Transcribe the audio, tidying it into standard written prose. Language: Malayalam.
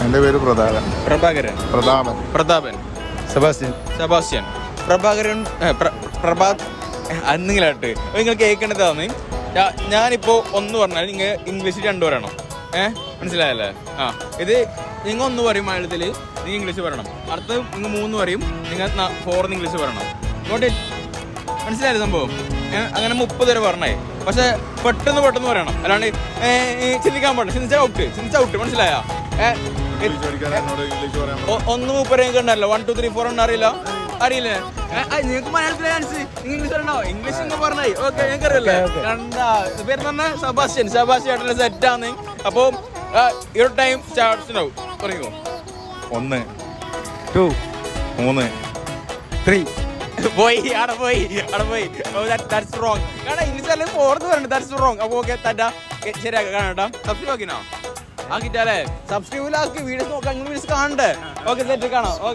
എൻ്റെ പേര് പ്രഭാകരൻ. പ്രതാപൻ. സെബാസ്റ്റ്യൻ. പ്രഭാകരൻ. പ്രഭാത് എന്തെങ്കിലായിട്ട് നിങ്ങൾ കേൾക്കേണ്ടതാണ്. ഞാനിപ്പോൾ ഒന്ന് പറഞ്ഞാൽ നിങ്ങൾ ഇംഗ്ലീഷ് 2 പറയണം. മനസ്സിലായല്ലേ? ഇത് നിങ്ങൾ 1 പറയും മലയാളത്തിൽ, നിങ്ങൾ ഇംഗ്ലീഷ് പറയണം. അടുത്ത് നിങ്ങൾ 3 പറയും, നിങ്ങൾ 4 ഇംഗ്ലീഷ് പറയണം. ഇങ്ങോട്ട് മനസ്സിലായത് സംഭവം? അങ്ങനെ 30 വരെ പറഞ്ഞേ. പക്ഷെ പെട്ടെന്ന് പറയണം, അല്ലാണ്ട് ചിന്തിക്കാൻ പാടില്ല. ചിന്തിച്ചാൽ ഔട്ട്. മനസ്സിലായ? 1 3 ഉണ്ടല്ലോ, 1 2 3 4 ഒന്നും അറിയില്ലേ? നിങ്ങൾക്ക് മലയാളത്തിലെ ഇംഗ്ലീഷ് പറയണോ? ഇംഗ്ലീഷ് പറഞ്ഞേ. ഓക്കെ, ഞങ്ങൾക്ക് അറിയില്ലേ? കണ്ടാ പേര് തന്നെ സെബാസ്റ്റ്യൻ സെറ്റാന്ന്. അപ്പൊ your time starts now. പറയോ? 1 2 3 3 പോയി. That's wrong. കാരണം ഇംഗ്ലീഷ് 4 പറഞ്ഞു. That's wrong. അപ്പൊ ഓക്കെ, ശരിയാക്കാം. കാണാം. സബ്സ്ക്രൈബ് ആക്കിനോ? ആക്കിട്ടല്ലേ? സബ്സ്ക്രൈബ് ആക്കി വീഡിയോസ് നോക്കാം. വീഡിയോസ് കാണണ്ടേ? ഓക്കെ, സെറ്റ് കാണാം. ഓക്കെ.